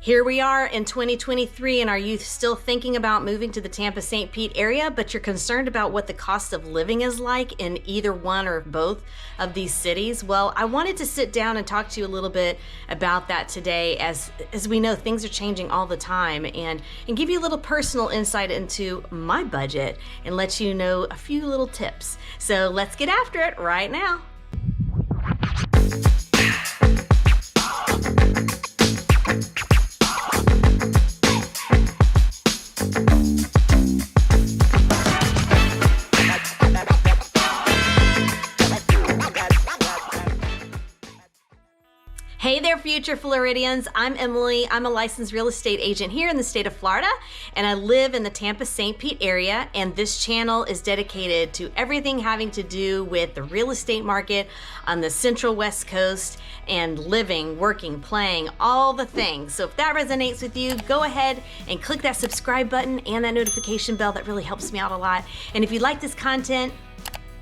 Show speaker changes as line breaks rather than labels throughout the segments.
Here we are in 2023, and are you still thinking about moving to the Tampa St. Pete area, but you're concerned about what the cost of living is like in either one or both of these cities? Well, I wanted to sit down and talk to you a little bit about that today, as we know things are changing all the time, and give you a little personal insight into my budget and let you know a few little tips. So let's get after it right now. Hey there, future Floridians. I'm Emily. I'm a licensed real estate agent here in the state of Florida, and I live in the Tampa St. Pete area, and this channel is dedicated to everything having to do with the real estate market on the Central West Coast and living, working, playing, all the things. So if that resonates with you, go ahead and click that subscribe button and that notification bell. That really helps me out a lot. And if you like this content,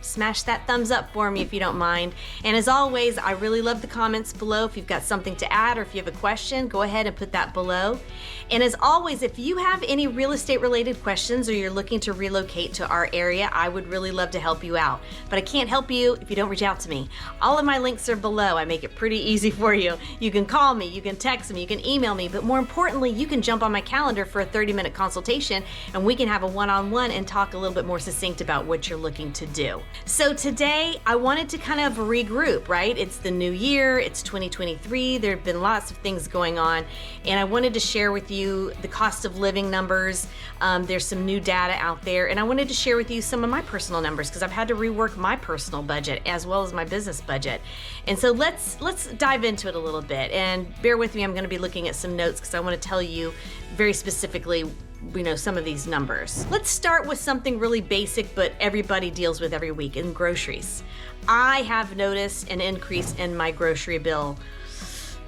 smash that thumbs up for me if you don't mind. And as always, I really love the comments below. If you've got something to add or if you have a question, go ahead and put that below. And as always, if you have any real estate related questions or you're looking to relocate to our area, I would really love to help you out. But I can't help you if you don't reach out to me. All of my links are below. I make it pretty easy for you. You can call me, you can text me, you can email me, but more importantly, you can jump on my calendar for a 30-minute consultation and we can have a one-on-one and talk a little bit more succinct about what you're looking to do. So today I wanted to kind of regroup, right? It's the new year, it's 2023, there have been lots of things going on, and I wanted to share with you the cost of living numbers. There's some new data out there, and I wanted to share with you some of my personal numbers because I've had to rework my personal budget as well as my business budget. And so let's dive into it a little bit, and bear with me, I'm going to be looking at some notes because I want to tell you very specifically some of these numbers. Let's start with something really basic, but everybody deals with every week, in groceries. I have noticed an increase in my grocery bill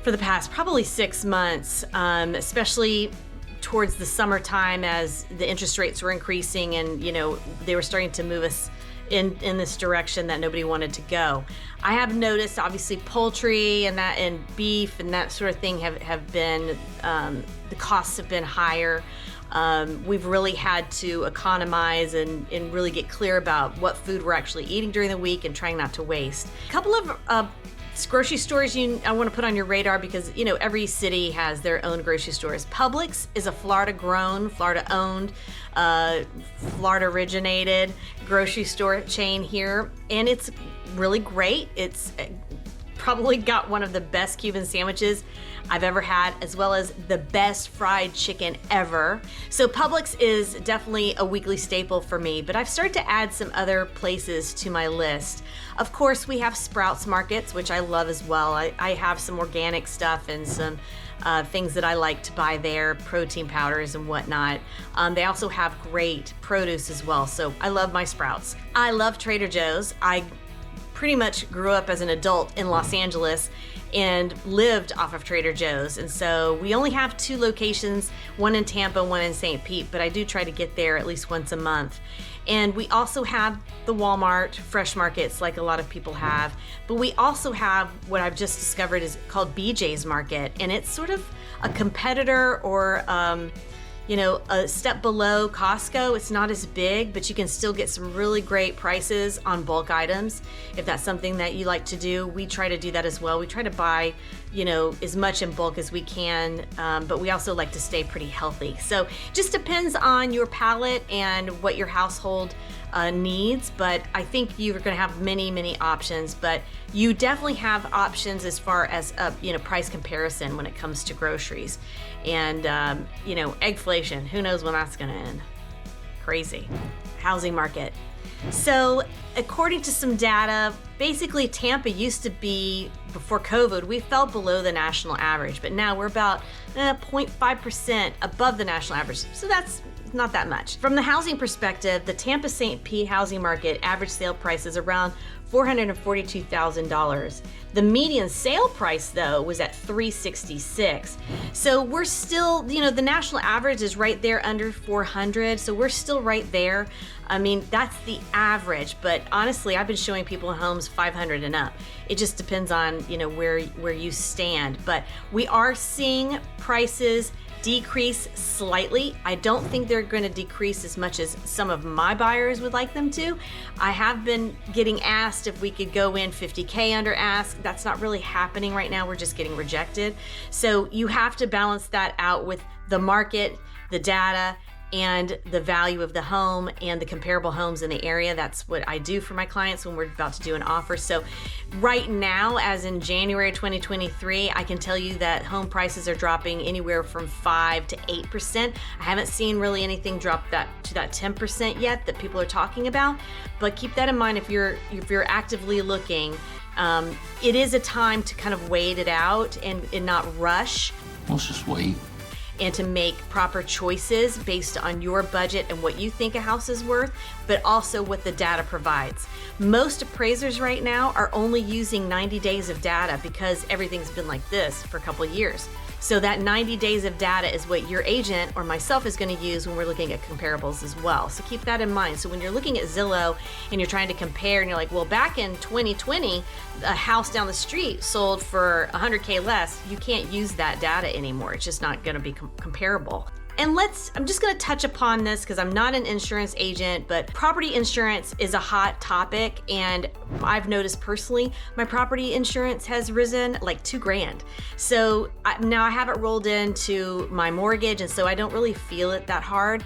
for the past probably 6 months, especially towards the summertime as the interest rates were increasing and they were starting to move us in this direction that nobody wanted to go. I have noticed obviously poultry and beef and that sort of thing have been, the costs have been higher. We've really had to economize and really get clear about what food we're actually eating during the week and trying not to waste. A couple of grocery stores I want to put on your radar because every city has their own grocery stores. Publix is a Florida-grown, Florida-owned, Florida-originated grocery store chain here, and it's really great. It's probably got one of the best Cuban sandwiches I've ever had, as well as the best fried chicken ever. So Publix is definitely a weekly staple for me, but I've started to add some other places to my list. Of course, we have Sprouts Markets, which I love as well. I have some organic stuff and some things that I like to buy there, protein powders and whatnot. They also have great produce as well, so I love my Sprouts. I love Trader Joe's. I pretty much grew up as an adult in Los Angeles and lived off of Trader Joe's, and so we only have 2 locations, one in Tampa, one in St. Pete, but I do try to get there at least once a month. And we also have the Walmart fresh markets like a lot of people have, but we also have what I've just discovered is called BJ's Market, and it's sort of a competitor or a step below Costco. It's not as big, but you can still get some really great prices on bulk items. If that's something that you like to do, we try to do that as well. We try to buy, as much in bulk as we can, but we also like to stay pretty healthy. So just depends on your palate and what your household needs, but I think you're going to have many, many options, but you definitely have options as far as price comparison when it comes to groceries. And eggflation, who knows when that's going to end. Crazy. Housing market. So according to some data, basically Tampa used to be, before COVID, we fell below the national average, but now we're about 0.5% above the national average. So that's not that much. From the housing perspective, the Tampa St. Pete housing market average sale price is around $442,000. The median sale price though was at $366,000. So we're still, the national average is right there under 400. So we're still right there. I mean, that's the average, but honestly, I've been showing people homes 500 and up. It just depends on, you know, where you stand. But we are seeing prices decrease slightly. I don't think they're going to decrease as much as some of my buyers would like them to. I have been getting asked if we could go in 50K under ask. That's not really happening right now. We're just getting rejected. So you have to balance that out with the market, the data, and the value of the home and the comparable homes in the area. That's what I do for my clients when we're about to do an offer. So right now, as in January 2023, I can tell you that home prices are dropping anywhere from 5 to 8%. I haven't seen really anything drop that to that 10% yet that people are talking about, but keep that in mind if you're actively looking. It is a time to kind of wait it out and not rush.
Let's just wait.
And to make proper choices based on your budget and what you think a house is worth, but also what the data provides. Most appraisers right now are only using 90 days of data because everything's been like this for a couple of years. So that 90 days of data is what your agent or myself is going to use when we're looking at comparables as well. So keep that in mind. So when you're looking at Zillow and you're trying to compare and you're like, well, back in 2020, a house down the street sold for 100K less, you can't use that data anymore. It's just not going to be comparable. And I'm just gonna touch upon this because I'm not an insurance agent, but property insurance is a hot topic. And I've noticed personally, my property insurance has risen like $2,000. So now I have it rolled into my mortgage, and so I don't really feel it that hard.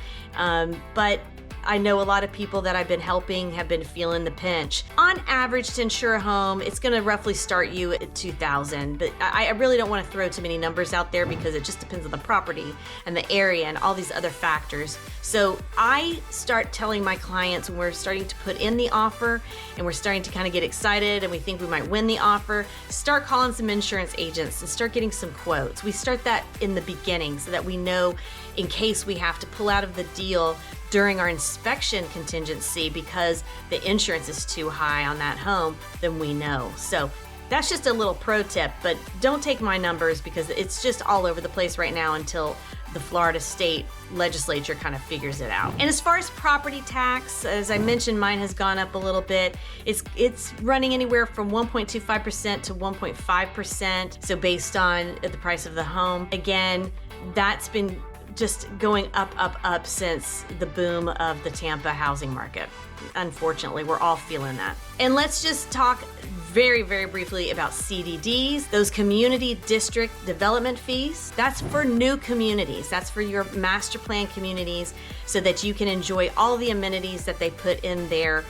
But I know a lot of people that I've been helping have been feeling the pinch. On average, to insure a home, it's gonna roughly start you at $2,000, but I really don't wanna throw too many numbers out there because it just depends on the property and the area and all these other factors. So I start telling my clients when we're starting to put in the offer and we're starting to kind of get excited and we think we might win the offer, start calling some insurance agents and start getting some quotes. We start that in the beginning so that we know in case we have to pull out of the deal during our inspection contingency because the insurance is too high on that home, then we know. So that's just a little pro tip, but don't take my numbers because it's just all over the place right now until the Florida state legislature kind of figures it out. And as far as property tax, as I mentioned, mine has gone up a little bit. It's running anywhere from 1.25% to 1.5%. So based on the price of the home, again, that's been just going up since the boom of the Tampa housing market. Unfortunately, we're all feeling that. And let's just talk very, very briefly about CDDs, those community district development fees. That's for new communities. That's for your master plan communities so that you can enjoy all the amenities that they put in there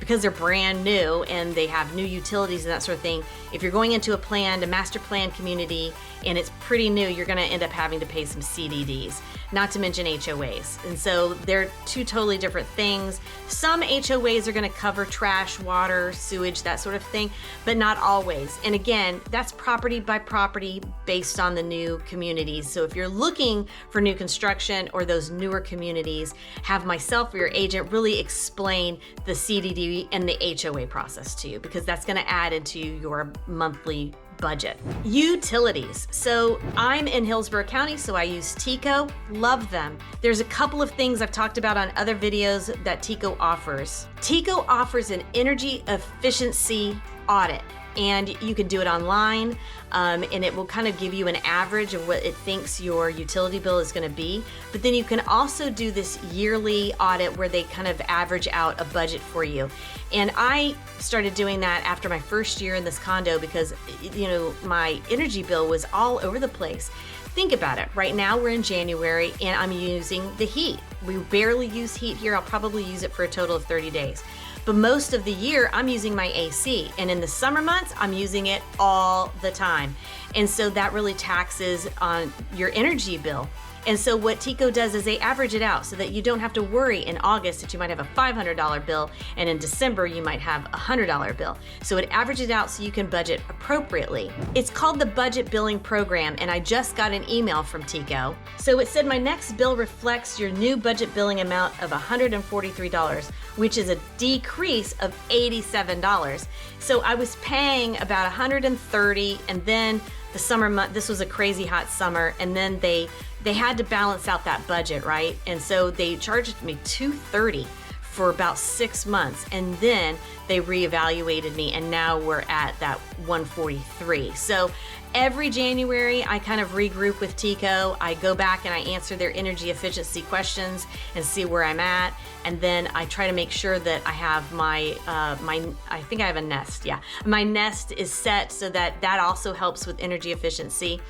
because they're brand new and they have new utilities and that sort of thing. If you're going into a master plan community and it's pretty new, you're gonna end up having to pay some CDDs, not to mention HOAs. And so they're two totally different things. Some HOAs are gonna cover trash, water, sewage, that sort of thing, but not always. And again, that's property by property based on the new communities. So if you're looking for new construction or those newer communities, have myself or your agent really explain the CDD and the HOA process to you because that's gonna add into your monthly budget. Utilities. So I'm in Hillsborough County, so I use TECO. Love them. There's a couple of things I've talked about on other videos that TECO offers. TECO offers an energy efficiency audit, and you can do it online, and it will kind of give you an average of what it thinks your utility bill is going to be. But then you can also do this yearly audit where they kind of average out a budget for you. And I started doing that after my first year in this condo because, you know, my energy bill was all over the place. Think about it. Right now we're in January and I'm using the heat. We barely use heat here. I'll probably use it for a total of 30 days. But most of the year, I'm using my AC. And in the summer months, I'm using it all the time. And so that really taxes on your energy bill. And so what TECO does is they average it out so that you don't have to worry in August that you might have a $500 bill and in December you might have a $100 bill. So it averages it out so you can budget appropriately. It's called the Budget Billing Program, and I just got an email from TECO. So it said my next bill reflects your new budget billing amount of $143, which is a decrease of $87. So I was paying about $130, and then the summer month, this was a crazy hot summer, and then they had to balance out that budget, right? And so they charged me $230 for about 6 months, and then they reevaluated me, and now we're at that 143. So every January, I kind of regroup with TECO. I go back and I answer their energy efficiency questions and see where I'm at. And then I try to make sure that I have I think I have a nest, yeah. My nest is set so that also helps with energy efficiency.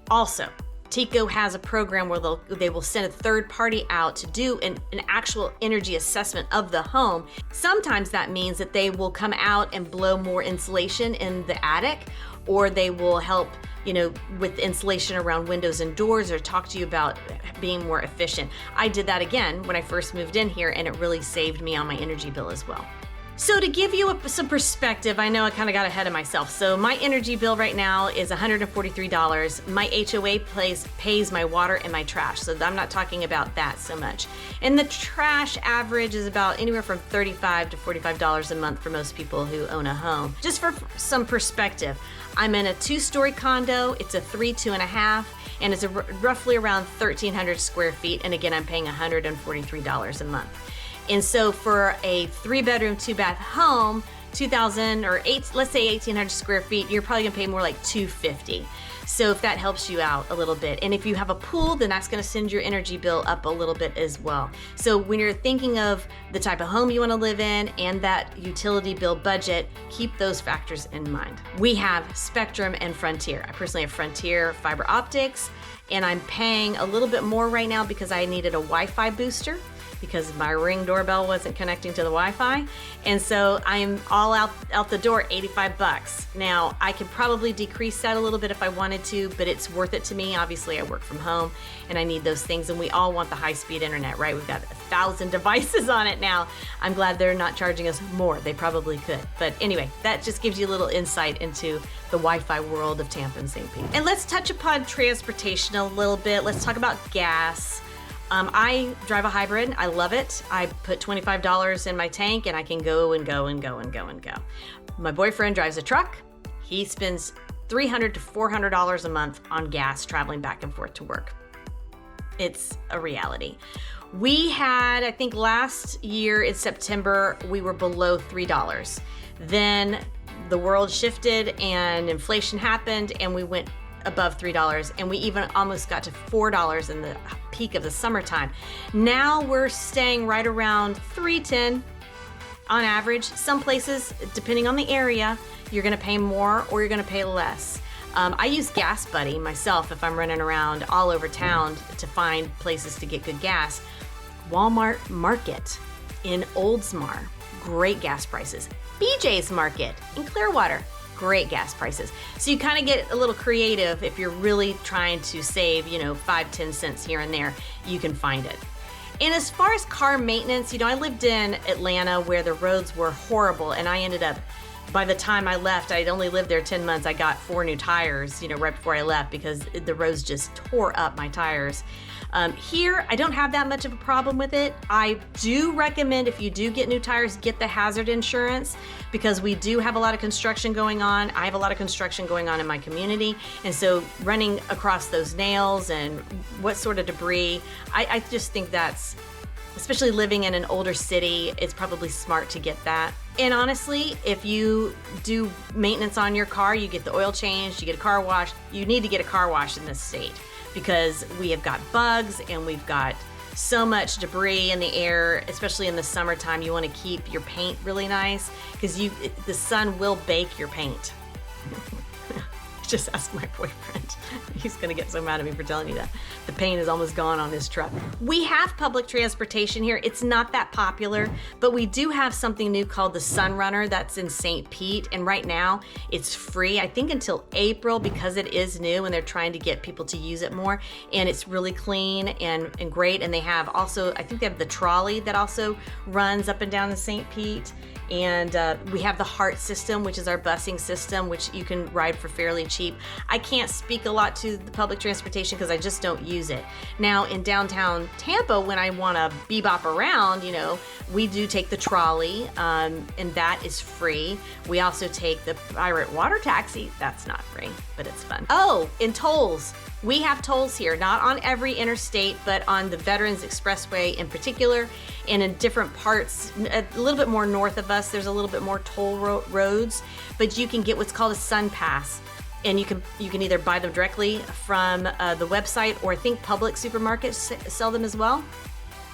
Also, TECO has a program where they will send a third party out to do an actual energy assessment of the home. Sometimes that means that they will come out and blow more insulation in the attic, or they will help, with insulation around windows and doors, or talk to you about being more efficient. I did that again when I first moved in here, and it really saved me on my energy bill as well. So to give you some perspective, I know I kind of got ahead of myself. So my energy bill right now is $143. My HOA pays my water and my trash. So I'm not talking about that so much. And the trash average is about anywhere from $35 to $45 a month for most people who own a home. Just for some perspective, I'm in a 2-story condo. It's a 2.5, and it's roughly around 1,300 square feet. And again, I'm paying $143 a month. And so for a 3-bedroom, 2-bath home, 2,000 or let's say 1,800 square feet, you're probably gonna pay more like $250. So if that helps you out a little bit. And if you have a pool, then that's gonna send your energy bill up a little bit as well. So when you're thinking of the type of home you wanna live in and that utility bill budget, keep those factors in mind. We have Spectrum and Frontier. I personally have Frontier fiber optics, and I'm paying a little bit more right now because I needed a Wi-Fi booster, because my Ring doorbell wasn't connecting to the Wi-Fi. And so I'm all out the door, $85. Now, I could probably decrease that a little bit if I wanted to, but it's worth it to me. Obviously, I work from home and I need those things, and we all want the high-speed internet, right? We've got 1,000 devices on it now. I'm glad they're not charging us more. They probably could. But anyway, that just gives you a little insight into the Wi-Fi world of Tampa and St. Pete. And let's touch upon transportation a little bit. Let's talk about gas. I drive a hybrid. I love it. I put $25 in my tank and I can go and go and go and go and go. My boyfriend drives a truck. He spends $300 to $400 a month on gas traveling back and forth to work. It's a reality. We had, I think last year in September, we were below $3. Then the world shifted and inflation happened and we went above $3, and we even almost got to $4 in the peak of the summertime. Now we're staying right around $3.10 on average. Some places, depending on the area, you're gonna pay more or you're gonna pay less. I use Gas Buddy myself if I'm running around all over town to find places to get good gas. Walmart Market in Oldsmar, great gas prices. BJ's Market in Clearwater, great gas prices. So you kind of get a little creative if you're really trying to save, 5-10 cents here and there, you can find it. And as far as car maintenance, I lived in Atlanta where the roads were horrible, and I ended up, by the time I left, I'd only lived there 10 months, I got 4 new tires, right before I left, because the roads just tore up my tires. Here, I don't have that much of a problem with it. I do recommend, if you do get new tires, get the hazard insurance, because we do have a lot of construction going on. I have a lot of construction going on in my community, and so running across those nails and what sort of debris, I just think that's, especially living in an older city, it's probably smart to get that. And honestly, if you do maintenance on your car, you get the oil changed, you get a car wash, you need to get a car wash in this state, because we have got bugs and we've got so much debris in the air, especially in the summertime. You want to keep your paint really nice, because the sun will bake your paint. Just ask my boyfriend. He's gonna get so mad at me for telling you that. The paint is almost gone on his truck. We have public transportation here. It's not that popular, but we do have something new called the Sunrunner that's in St. Pete, and right now it's free, I think until April, because it is new and they're trying to get people to use it more, and it's really clean and great. And they have also, I think they have the trolley that also runs up and down the St. Pete. And we have the Heart system, which is our busing system, which you can ride for fairly cheap. I can't speak a lot to the public transportation because I just don't use it. Now in downtown Tampa, when I want to bebop around, we do take the trolley, and that is free. We also take the pirate water taxi. That's not free, but it's fun. Oh, in tolls. We have tolls here, not on every interstate, but on the Veterans Expressway in particular, and in different parts, a little bit more north of us, there's a little bit more toll roads, but you can get what's called a Sun Pass. And you can either buy them directly from the website, or I think public supermarkets sell them as well.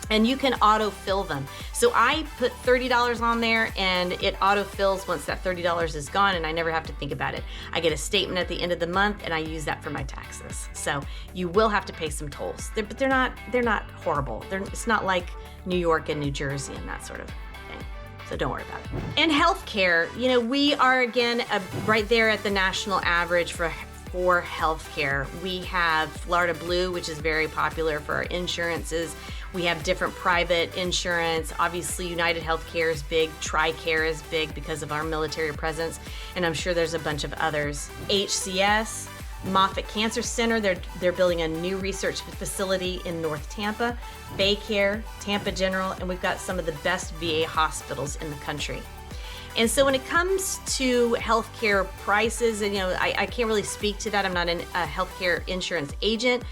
And you can auto-fill them. So I put $30 on there, and it auto-fills once that $30 is gone, and I never have to think about it. I get a statement at the end of the month, and I use that for my taxes. So you will have to pay some tolls, but they're not horrible. It's not like New York and New Jersey and that sort of thing. So don't worry about it. And healthcare, we are again right there at the national average for healthcare. We have Florida Blue, which is very popular for our insurances. We have different private insurance. Obviously, United Healthcare is big. TRICARE is big because of our military presence. And I'm sure there's a bunch of others. HCS, Moffitt Cancer Center, they're building a new research facility in North Tampa. Baycare, Tampa General, and we've got some of the best VA hospitals in the country. And so when it comes to healthcare prices, and I can't really speak to that. I'm not a healthcare insurance agent,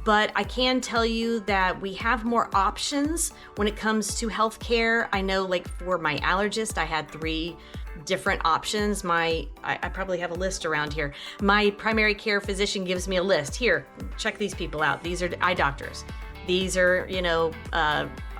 but I can tell you that we have more options when it comes to healthcare. I know, like for my allergist, I had 3 different options. I probably have a list around here. My primary care physician gives me a list. Here, check these people out. These are eye doctors. These are,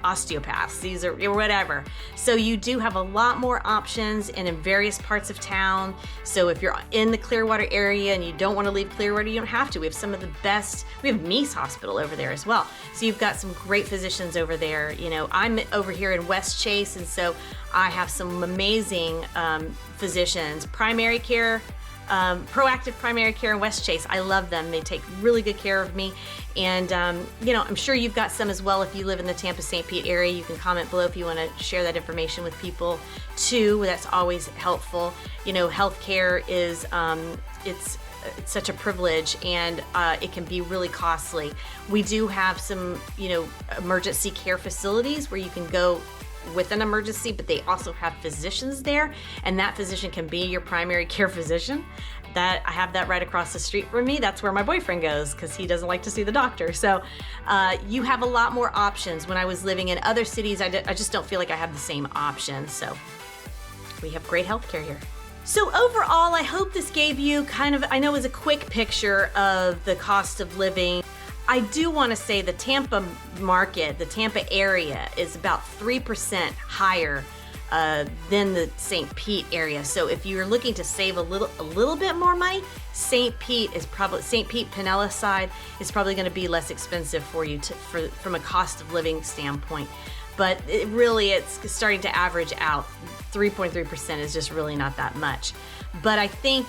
osteopaths, these are whatever. So you do have a lot more options and in various parts of town. So if you're in the Clearwater area and you don't want to leave Clearwater, you don't have to. We have some of the best, we have Meese Hospital over there as well. So you've got some great physicians over there. I'm over here in West Chase, and so I have some amazing physicians. Primary care, Proactive Primary Care in West Chase. I love them. They take really good care of me. And, I'm sure you've got some as well. If you live in the Tampa St. Pete area, you can comment below if you want to share that information with people too. That's always helpful. Healthcare is, it's such a privilege, and it can be really costly. We do have some, emergency care facilities where you can go with an emergency, but they also have physicians there, and that physician can be your primary care physician. That I have that right across the street from me. That's where my boyfriend goes because he doesn't like to see the doctor. So you have a lot more options. When I was living in other cities, I just don't feel like I have the same options. So we have great healthcare here. So overall, I hope this gave you I know it was a quick picture of the cost of living. I do want to say the Tampa market, the Tampa area, is about 3% higher than the St. Pete area. So if you're looking to save a little bit more money, St. Pete Pinellas side is probably going to be less expensive for you from a cost of living standpoint. But it's starting to average out. 3.3% is just really not that much. But I think,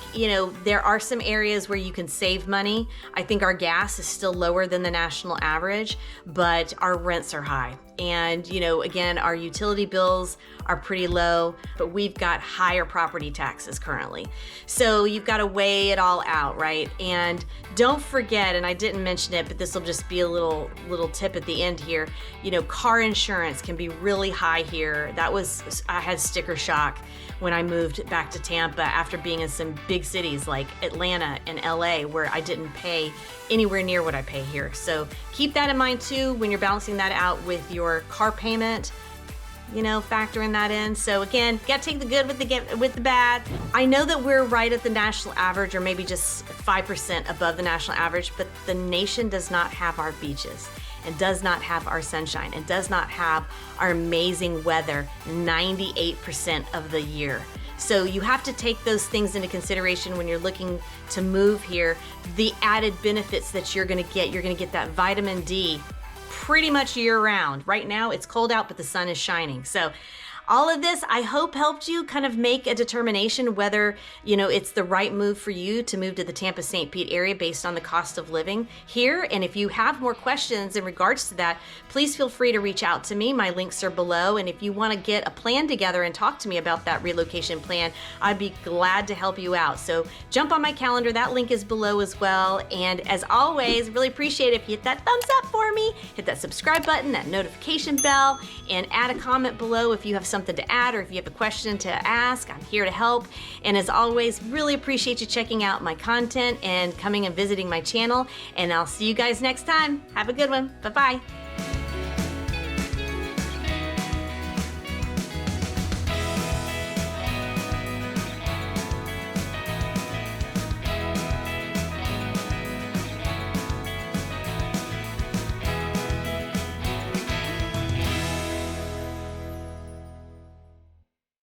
there are some areas where you can save money. I think our gas is still lower than the national average, but our rents are high. And, again, our utility bills are pretty low, but we've got higher property taxes currently. So you've got to weigh it all out, right? And don't forget, and I didn't mention it, but this will just be a little tip at the end here, car insurance can be really high here. I had sticker shock when I moved back to Tampa after being in some big cities like Atlanta and LA, where I didn't pay anywhere near what I pay here. So keep that in mind too when you're balancing that out with your car payment, factoring that in. So again, you gotta take the good with the bad. I know that we're right at the national average, or maybe just 5% above the national average, but the nation does not have our beaches, and does not have our sunshine, and does not have our amazing weather 98% of the year. So you have to take those things into consideration when you're looking to move here. The added benefits that you're gonna get that vitamin D pretty much year round. Right now it's cold out, but the sun is shining. So all of this, I hope, helped you kind of make a determination whether, it's the right move for you to move to the Tampa St. Pete area based on the cost of living here. And if you have more questions in regards to that, please feel free to reach out to me. My links are below. And if you want to get a plan together and talk to me about that relocation plan, I'd be glad to help you out. So jump on my calendar. That link is below as well. And as always, really appreciate it if you hit that thumbs up for me, hit that subscribe button, that notification bell, and add a comment below if you have something something to add or if you have a question to ask, I'm here to help. And as always, really appreciate you checking out my content and coming and visiting my channel. And I'll see you guys next time. Have a good one. Bye-bye.